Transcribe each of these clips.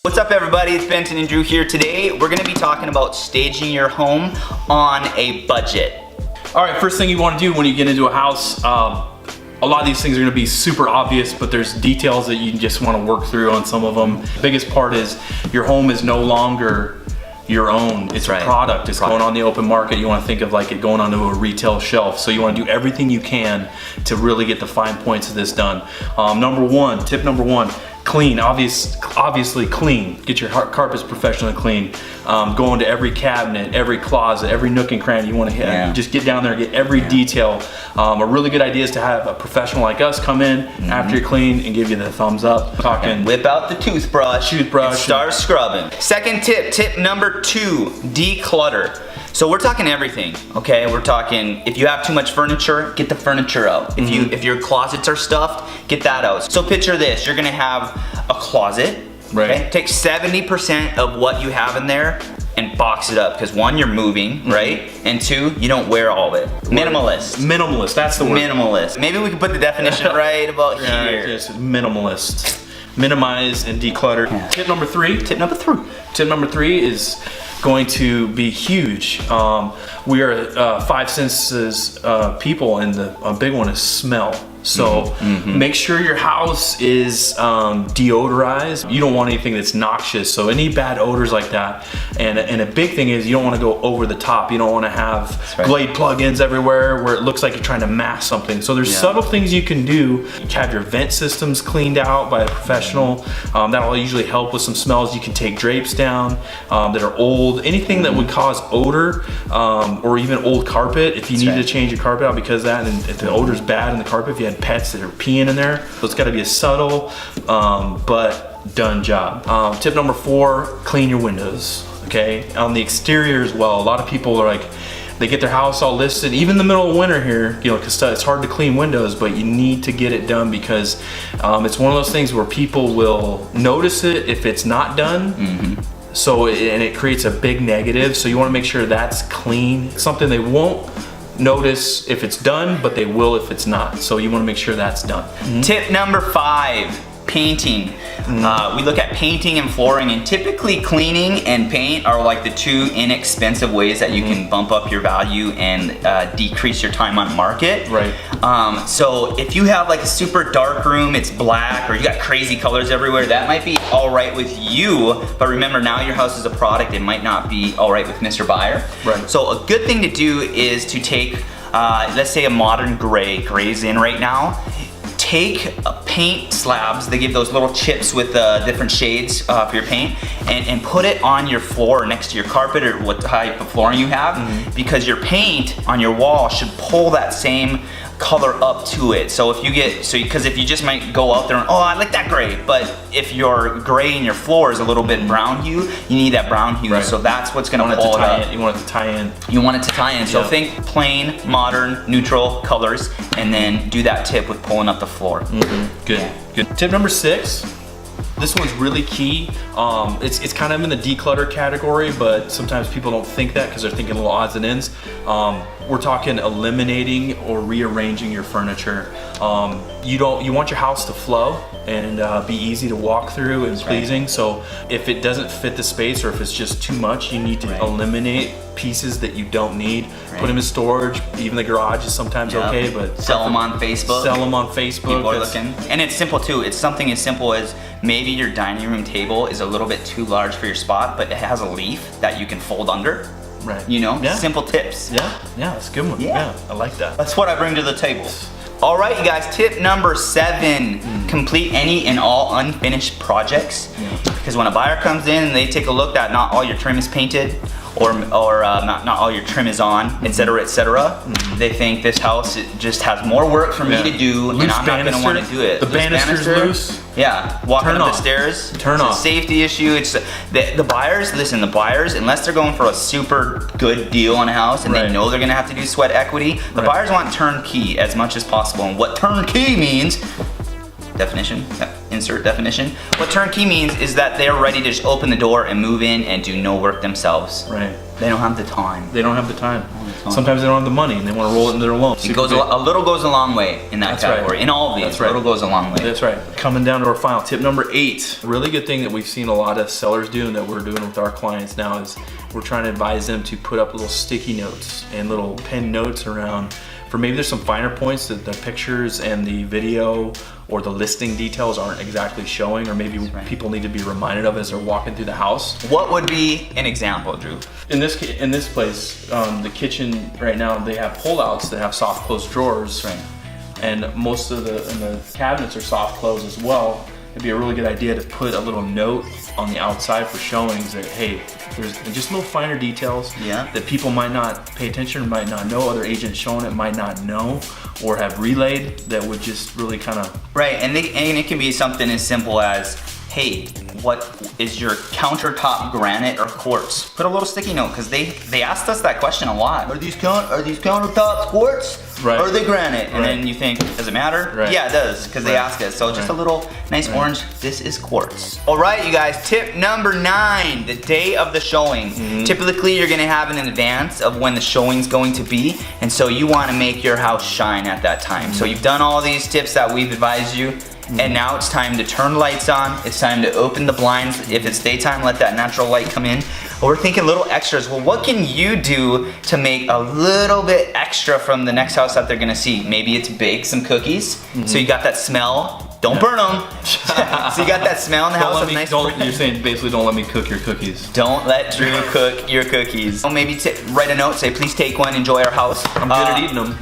What's up everybody, it's Benton and Drew here. Today we're gonna be talking about staging your home on a budget. All right, first thing you wanna do when you get into a house, a lot of these things are gonna be super obvious, but there's details that you just wanna work through on some of them. The biggest part is your home is no longer your own. It's a product. It's going on the open market. You want to think of like it going onto a retail shelf. So you want to do everything you can to really get the fine points of this done. Tip number one, clean. Obviously clean. Get your carpets professionally clean. Go into every cabinet, every closet, every nook and cranny. You want to just get down there and get every detail. A really good idea is to have a professional like us come in after you're clean and give you the thumbs up. Talking, whip out the toothbrush, and start scrubbing. Second tip number 2, declutter. So we're talking everything, okay? We're talking, if you have too much furniture, get the furniture out. If your closets are stuffed, get that out. So picture this, you're gonna have a closet, okay? Take 70% of what you have in there and box it up, because 1, you're moving, right? And 2, you don't wear all of it. Minimalist. Minimalist, that's the word. Minimalist. Maybe we can put the definition right about here. Just minimalist. Minimize and declutter. Tip number 3. Tip number 3. Tip number 3 is going to be huge. We are 5 senses people, and a big one is smell. So make sure your house is deodorized. You don't want anything that's noxious, so any bad odors like that. And a big thing is you don't want to go over the top. You don't want to have Glade plugins everywhere where it looks like you're trying to mask something. So there's subtle things you can do. You can have your vent systems cleaned out by a professional. That'll usually help with some smells. You can take drapes down that are old. Anything that would cause odor, or even old carpet. If you need to change your carpet out because of that, and if the odor's bad in the carpet, if you had pets that are peeing in there, so it's got to be a subtle but done job. Tip number 4, clean your windows. Okay, on the exterior as well. A lot of people are like, they get their house all listed, even in the middle of winter here, you know, because it's hard to clean windows, but you need to get it done because it's one of those things where people will notice it if it's not done. So, and it creates a big negative. So you want to make sure that's clean. It's something they won't notice if it's done, but they will if it's not. So you want to make sure that's done. Tip number 5, painting. We look at painting and flooring, and typically cleaning and paint are like the 2 inexpensive ways that you can bump up your value and decrease your time on market. So if you have like a super dark room, it's black, or you got crazy colors everywhere, that might be all right with you, but remember, now your house is a product, it might not be all right with Mr. Buyer. So a good thing to do is to take, let's say a modern gray, gray's in right now. Take paint slabs, they give those little chips with different shades for your paint, and put it on your floor next to your carpet or what type of flooring you have, because your paint on your wall should pull that same color up to it. So if you get, because if you just might go out there and, oh, I like that gray, but if your gray in your floor is a little bit brown hue, you need that brown hue. So that's what's gonna pull it up. You want it to tie in. You want it to tie in. So think plain, modern, neutral colors, and then do that tip with pulling up the floor. Good. Tip number 6. This one's really key. It's kind of in the declutter category, but sometimes people don't think that because they're thinking little odds and ends. We're talking eliminating or rearranging your furniture. You want your house to flow and be easy to walk through and pleasing. So if it doesn't fit the space, or if it's just too much, you need to eliminate pieces that you don't need. Put them in storage. Even the garage is sometimes okay, but sell them on Facebook. Sell them on Facebook. People are looking. And it's simple too. It's something as simple as maybe your dining room table is a little bit too large for your spot, but it has a leaf that you can fold under. You know, simple tips. Yeah, that's a good one. Yeah, I like that. That's what I bring to the table. All right, you guys, tip number 7, complete any and all unfinished projects. Because when a buyer comes in and they take a look that not all your trim is painted, or not all your trim is on, etc., etc., they think this house just has more work for me to do, and I'm not gonna want to do it. The banister's loose. Walking up the stairs. It's a safety issue. It's the buyers. Listen, the buyers, unless they're going for a super good deal on a house and they know they're gonna have to do sweat equity, the buyers want turnkey as much as possible. And what turnkey means, definition, insert definition. What turnkey means is that they're ready to just open the door and move in and do no work themselves. They don't have the time. They don't have the time. Sometimes they don't have the money and they want to roll it into their loan. It goes a little goes a long way in that category. Right. In all of these, That's right. A little goes a long way. That's right. Coming down to our final tip number 8. Really good thing that we've seen a lot of sellers do and that we're doing with our clients now is we're trying to advise them to put up little sticky notes and little pen notes around for maybe there's some finer points that the pictures and the video or the listing details aren't exactly showing, or maybe people need to be reminded of as they're walking through the house. What would be an example, Drew? In this place, the kitchen right now, they have pullouts that have soft close drawers, and most of the cabinets are soft close as well. It'd be a really good idea to put a little note on the outside for showings that, hey, there's just little finer details that people might not pay attention or might not know, other agents showing it might not know or have relayed, that would just really kind of... Right, and it can be something as simple as, hey, what is your countertop granite or quartz? Put a little sticky note, because they asked us that question a lot. Are these countertops quartz? Right. Or are they granite? And then you think, does it matter? Right. Yeah, it does, because they ask us. So just a little nice orange, this is quartz. All right, you guys, tip number 9, the day of the showing. Typically, you're gonna have an advance of when the showing's going to be, and so you wanna make your house shine at that time. So you've done all these tips that we've advised you, and now it's time to turn lights on. It's time to open the blinds. If it's daytime, let that natural light come in. But we're thinking little extras. Well, what can you do to make a little bit extra from the next house that they're gonna see? Maybe it's bake some cookies, so you got that smell. Don't burn them. So you got that smell in the house. You're saying basically don't let me cook your cookies. Don't let Drew cook your cookies. Or maybe write a note, say please take one, enjoy our house. I'm good at eating them.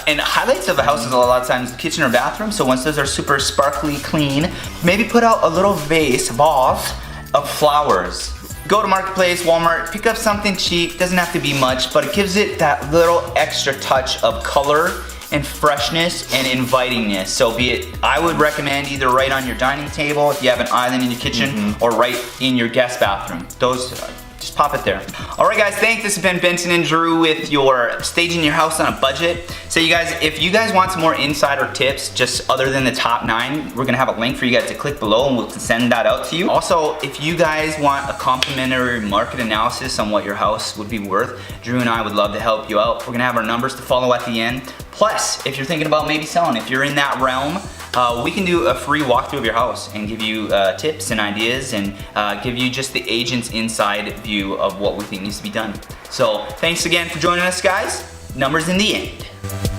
And highlights of a house is a lot of times the kitchen or bathroom. So once those are super sparkly clean, maybe put out a little vase of flowers. Go to Marketplace, Walmart, pick up something cheap. Doesn't have to be much, but it gives it that little extra touch of color and freshness and invitingness. So be it, I would recommend either right on your dining table if you have an island in your kitchen, or right in your guest bathroom. Those, just pop it there. All right guys, thanks. This has been Benson and Drew with your staging your house on a budget. So you guys, if you guys want some more insider tips, just other than the top 9, we're gonna have a link for you guys to click below and we'll send that out to you. Also, if you guys want a complimentary market analysis on what your house would be worth, Drew and I would love to help you out. We're gonna have our numbers to follow at the end. Plus, if you're thinking about maybe selling, if you're in that realm, we can do a free walkthrough of your house and give you tips and ideas and give you just the agent's inside view of what we think needs to be done. So thanks again for joining us, guys. Numbers in the end.